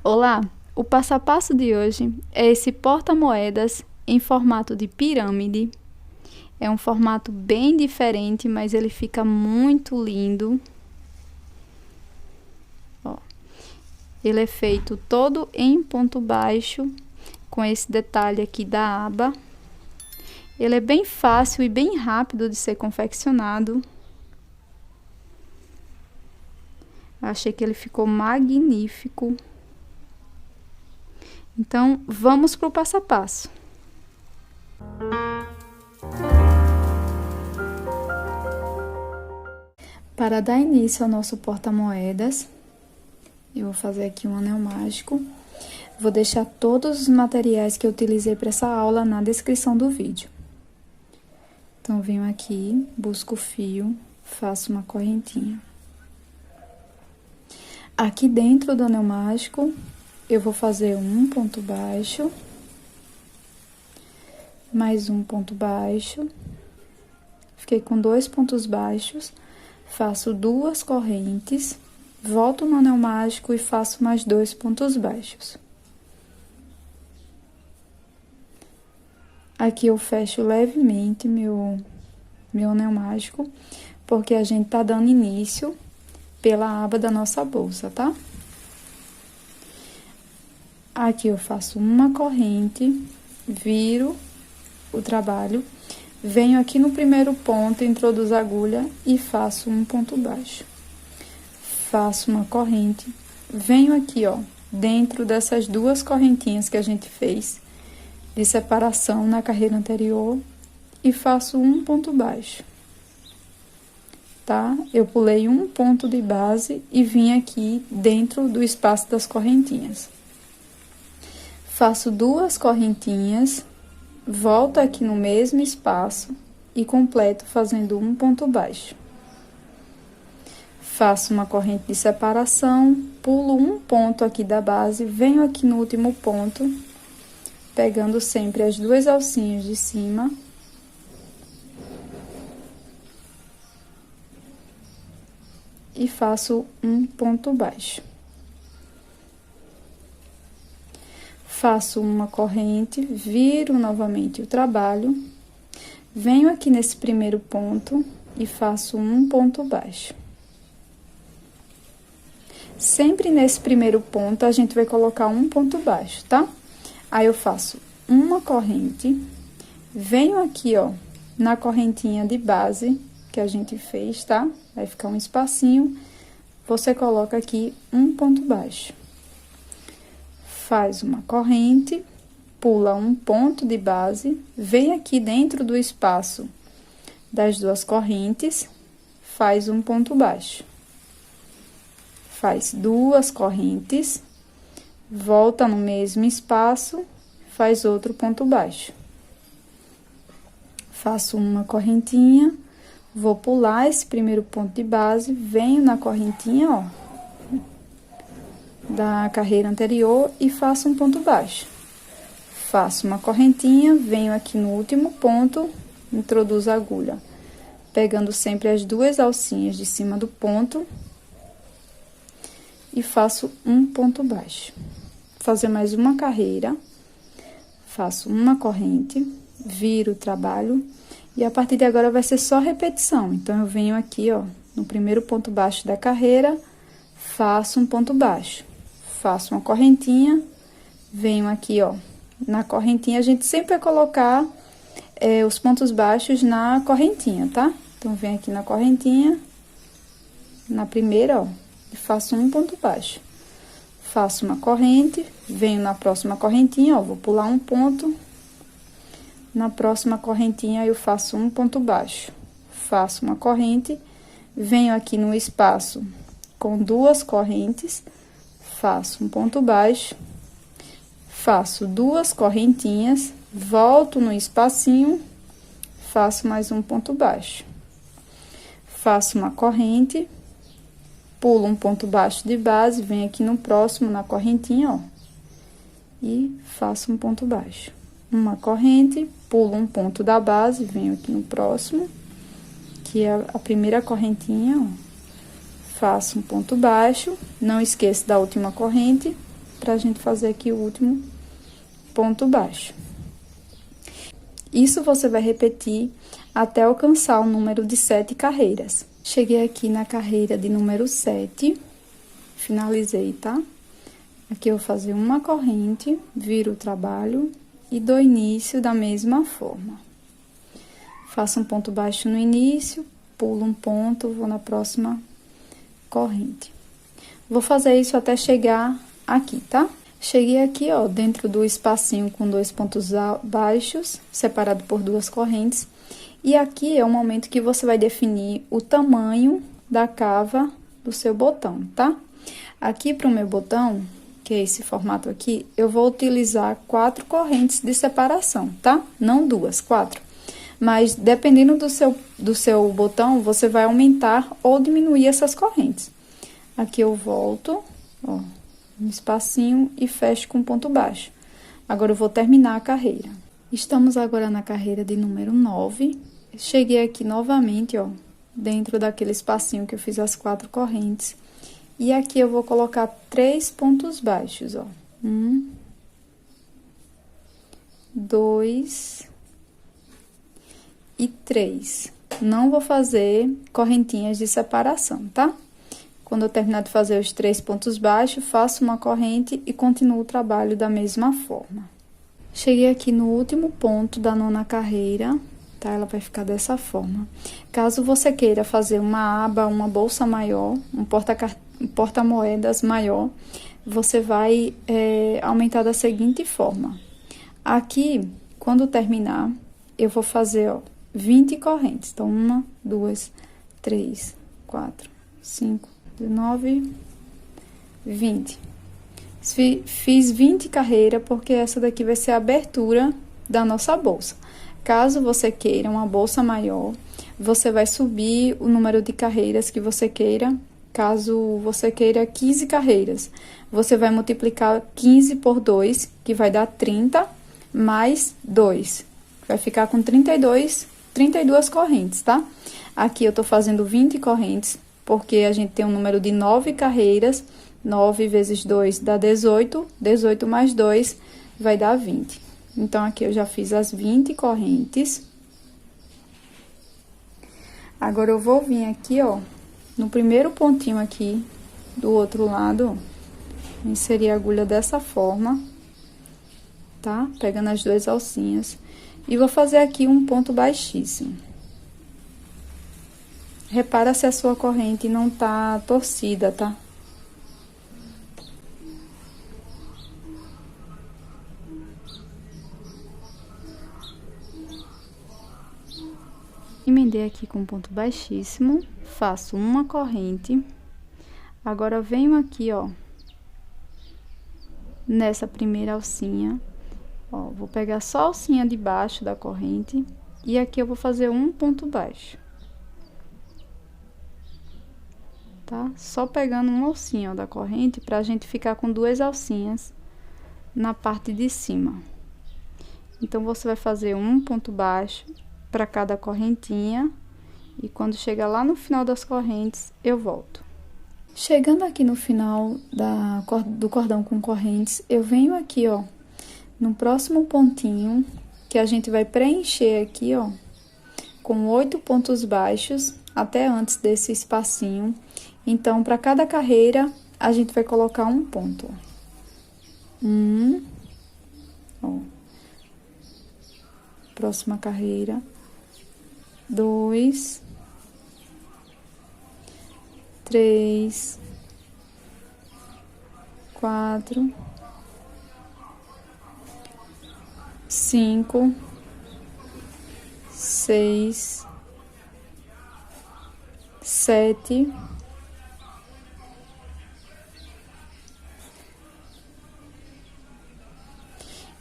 Olá, o passo a passo de hoje é esse porta-moedas em formato de pirâmide. É um formato bem diferente, mas ele fica muito lindo. Ó, ele é feito todo em ponto baixo, com esse detalhe aqui da aba. Ele é bem fácil e bem rápido de ser confeccionado. Achei que ele ficou magnífico. Então, vamos para o passo a passo. Para dar início ao nosso porta-moedas, eu vou fazer aqui um anel mágico. Vou deixar todos os materiais que eu utilizei para essa aula na descrição do vídeo. Então, venho aqui, busco o fio, faço uma correntinha. Aqui dentro do anel mágico, eu vou fazer um ponto baixo, mais um ponto baixo, fiquei com 2 pontos baixos, faço 2 correntes, volto no anel mágico e faço mais 2 pontos baixos. Aqui eu fecho levemente meu anel mágico, porque a gente tá dando início pela aba da nossa bolsa, tá? Aqui eu faço uma corrente, viro o trabalho, venho aqui no primeiro ponto, introduzo a agulha e faço um ponto baixo. Faço uma corrente, venho aqui, ó, dentro dessas 2 correntinhas que a gente fez de separação na carreira anterior e faço um ponto baixo, tá? Eu pulei um ponto de base e vim aqui dentro do espaço das correntinhas. Faço 2 correntinhas, volto aqui no mesmo espaço e completo fazendo um ponto baixo. Faço uma corrente de separação, pulo um ponto aqui da base, venho aqui no último ponto, pegando sempre as 2 alcinhas de cima. E faço um ponto baixo. Faço uma corrente, viro novamente o trabalho, venho aqui nesse primeiro ponto e faço um ponto baixo. Sempre nesse primeiro ponto, a gente vai colocar um ponto baixo, tá? Aí, eu faço uma corrente, venho aqui, ó, na correntinha de base que a gente fez, tá? Vai ficar um espacinho, você coloca aqui um ponto baixo. Faz uma corrente, pula um ponto de base, vem aqui dentro do espaço das 2 correntes, faz um ponto baixo. Faz 2 correntes, volta no mesmo espaço, faz outro ponto baixo. Faço uma correntinha, vou pular esse primeiro ponto de base, venho na correntinha, ó, da carreira anterior e faço um ponto baixo. Faço uma correntinha, venho aqui no último ponto, introduzo a agulha, pegando sempre as 2 alcinhas de cima do ponto e faço um ponto baixo. Vou fazer mais uma carreira, faço uma corrente, viro o trabalho e a partir de agora vai ser só repetição. Então, eu venho aqui, ó, no primeiro ponto baixo da carreira, faço um ponto baixo. Faço uma correntinha, venho aqui, ó, na correntinha, a gente sempre vai colocar os pontos baixos na correntinha, tá? Então, venho aqui na correntinha, na primeira, ó, e faço um ponto baixo. Faço uma corrente, venho na próxima correntinha, ó, vou pular um ponto. Na próxima correntinha, eu faço um ponto baixo. Faço uma corrente, venho aqui no espaço com 2 correntes, faço um ponto baixo, faço 2 correntinhas, volto no espacinho, faço mais um ponto baixo. Faço uma corrente, pulo um ponto baixo de base, venho aqui no próximo, na correntinha, ó, e faço um ponto baixo. Uma corrente, pulo um ponto da base, venho aqui no próximo, que é a primeira correntinha, ó. Faço um ponto baixo, não esqueço da última corrente, pra gente fazer aqui o último ponto baixo. Isso você vai repetir até alcançar o número de 7 carreiras. Cheguei aqui na carreira de número 7, finalizei, tá? Aqui eu vou fazer uma corrente, viro o trabalho e dou início da mesma forma. Faço um ponto baixo no início, pulo um ponto, vou na próxima corrente. Vou fazer isso até chegar aqui, tá? Cheguei aqui, ó, dentro do espacinho com 2 pontos baixos, separado por 2 correntes. E aqui é o momento que você vai definir o tamanho da cava do seu botão, tá? Aqui pro meu botão, que é esse formato aqui, eu vou utilizar 4 correntes de separação, tá? Não 2, 4. Mas dependendo do seu botão, você vai aumentar ou diminuir essas correntes. Aqui eu volto, ó, um espacinho e fecho com ponto baixo. Agora eu vou terminar a carreira. Estamos agora na carreira de número 9. Cheguei aqui novamente, ó, dentro daquele espacinho que eu fiz as 4 correntes. E aqui eu vou colocar 3 pontos baixos, ó. 1, 2 e 3. Não vou fazer correntinhas de separação, tá? Quando eu terminar de fazer os 3 pontos baixos, faço uma corrente e continuo o trabalho da mesma forma. Cheguei aqui no último ponto da 9ª carreira, tá? Ela vai ficar dessa forma. Caso você queira fazer uma aba, uma bolsa maior, um porta-moedas maior, você vai aumentar da seguinte forma. Aqui, quando terminar, eu vou fazer, ó, 20 correntes. Então, 1, 2, 3, 4, 5, 19, 20. Fiz 20 carreiras, porque essa daqui vai ser a abertura da nossa bolsa. Caso você queira uma bolsa maior, você vai subir o número de carreiras que você queira. Caso você queira 15 carreiras, você vai multiplicar 15 por 2, que vai dar 30, mais 2. Vai ficar com 32 correntes, tá? Aqui eu tô fazendo 20 correntes, porque a gente tem um número de 9 carreiras. 9 vezes 2 dá 18, 18 mais 2 vai dar 20. Então, aqui eu já fiz as 20 correntes. Agora, eu vou vir aqui, ó, no primeiro pontinho aqui, do outro lado, ó, inserir a agulha dessa forma, tá? Pegando as 2 alcinhas. E vou fazer aqui um ponto baixíssimo. Repara se a sua corrente não tá torcida, tá? Emendei aqui com ponto baixíssimo, faço uma corrente. Agora, venho aqui, ó, nessa primeira alcinha, ó, vou pegar só a alcinha de baixo da corrente, e aqui eu vou fazer um ponto baixo. Tá? Só pegando uma alcinha, ó, da corrente, pra gente ficar com 2 alcinhas na parte de cima. Então, você vai fazer um ponto baixo para cada correntinha, e quando chegar lá no final das correntes, eu volto. Chegando aqui no final do cordão com correntes, eu venho aqui, ó, no próximo pontinho, que a gente vai preencher aqui, ó, com 8 pontos baixos, até antes desse espacinho. Então, para cada carreira, a gente vai colocar um ponto. Ó. Próxima carreira. 2, 3, 4, 5, 6, 7,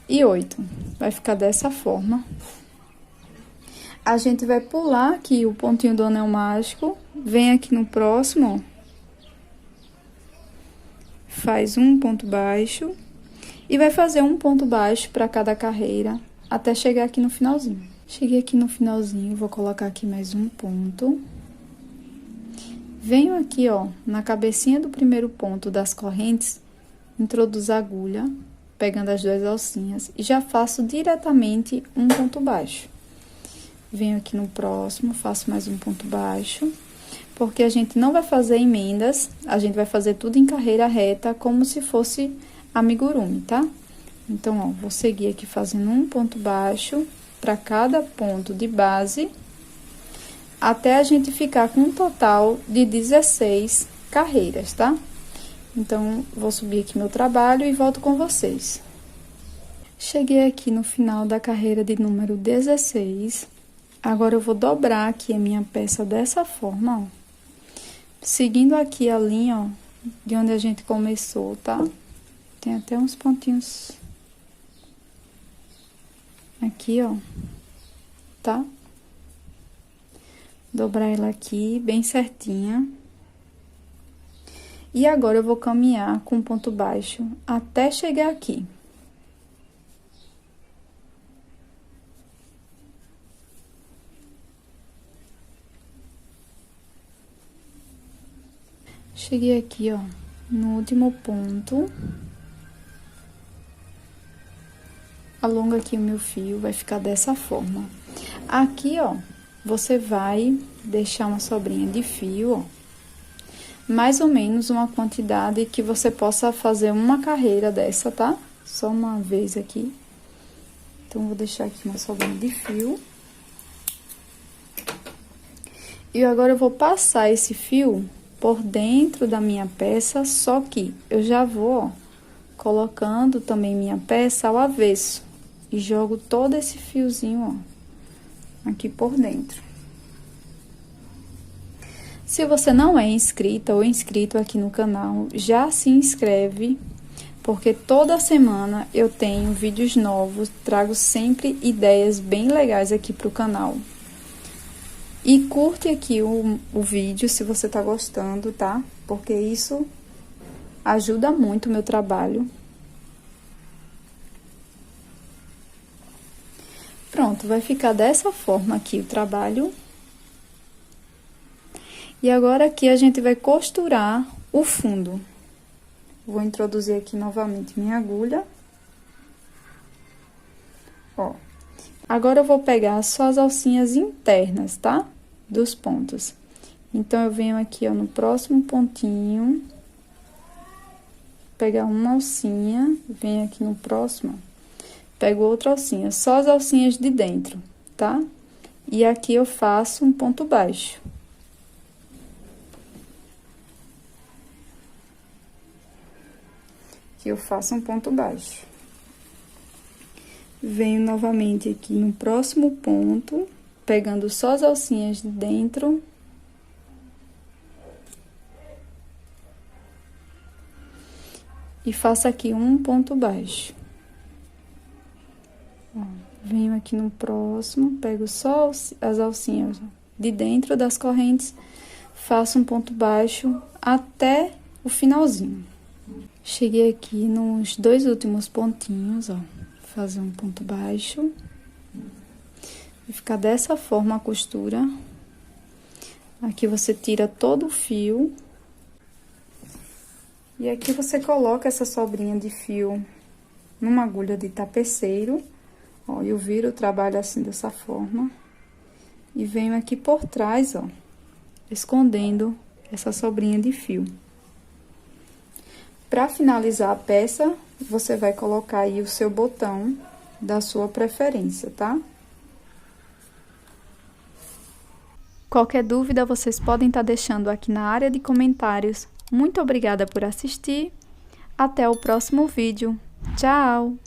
8. Vai ficar dessa forma. A gente vai pular aqui o pontinho do anel mágico, vem aqui no próximo, faz um ponto baixo e vai fazer um ponto baixo para cada carreira até chegar aqui no finalzinho. Cheguei aqui no finalzinho, vou colocar aqui mais um ponto. Venho aqui, ó, na cabecinha do primeiro ponto das correntes, introduzo a agulha, pegando as duas alcinhas, e já faço diretamente um ponto baixo. Venho aqui no próximo, faço mais um ponto baixo, porque a gente não vai fazer emendas, a gente vai fazer tudo em carreira reta, como se fosse amigurumi, tá? Então, ó, vou seguir aqui fazendo um ponto baixo para cada ponto de base, até a gente ficar com um total de 16 carreiras, tá? Então, vou subir aqui meu trabalho e volto com vocês. Cheguei aqui no final da carreira de número 16. Agora, eu vou dobrar aqui a minha peça dessa forma, ó. Seguindo aqui a linha, ó, de onde a gente começou, tá? Tem até uns pontinhos aqui, ó, tá? Dobrar ela aqui bem certinha. E agora, eu vou caminhar com ponto baixo até chegar aqui. Cheguei aqui, ó, no último ponto. Alongo aqui o meu fio, vai ficar dessa forma. Aqui, ó, você vai deixar uma sobrinha de fio, ó. Mais ou menos uma quantidade que você possa fazer uma carreira dessa, tá? Só uma vez aqui. Então, vou deixar aqui uma sobrinha de fio. E agora, eu vou passar esse fio por dentro da minha peça, só que eu já vou, ó, colocando também minha peça ao avesso. E jogo todo esse fiozinho, ó, aqui por dentro. Se você não é inscrita ou inscrito aqui no canal, já se inscreve, porque toda semana eu tenho vídeos novos, trago sempre ideias bem legais aqui pro canal. E curte aqui o vídeo se você tá gostando, tá? Porque isso ajuda muito o meu trabalho. Pronto, vai ficar dessa forma aqui o trabalho. E agora, aqui, a gente vai costurar o fundo. Vou introduzir aqui novamente minha agulha. Ó. Agora, eu vou pegar só as alcinhas internas, tá? Dos pontos. Então, eu venho aqui, ó, no próximo pontinho. Pegar uma alcinha, venho aqui no próximo, pego outra alcinha, só as alcinhas de dentro, tá? E aqui eu faço um ponto baixo. Aqui eu faço um ponto baixo. Venho novamente aqui no próximo ponto, pegando só as alcinhas de dentro. E faço aqui um ponto baixo. Ó, venho aqui no próximo, pego só as alcinhas de dentro das correntes, faço um ponto baixo até o finalzinho. Cheguei aqui nos dois últimos pontinhos, ó, fazer um ponto baixo. Vai ficar dessa forma a costura. Aqui você tira todo o fio. E aqui você coloca essa sobrinha de fio numa agulha de tapeceiro, ó, eu viro o trabalho assim dessa forma. E venho aqui por trás, ó, escondendo essa sobrinha de fio. Para finalizar a peça, você vai colocar aí o seu botão da sua preferência, tá? Qualquer dúvida, vocês podem estar deixando aqui na área de comentários. Muito obrigada por assistir. Até o próximo vídeo. Tchau!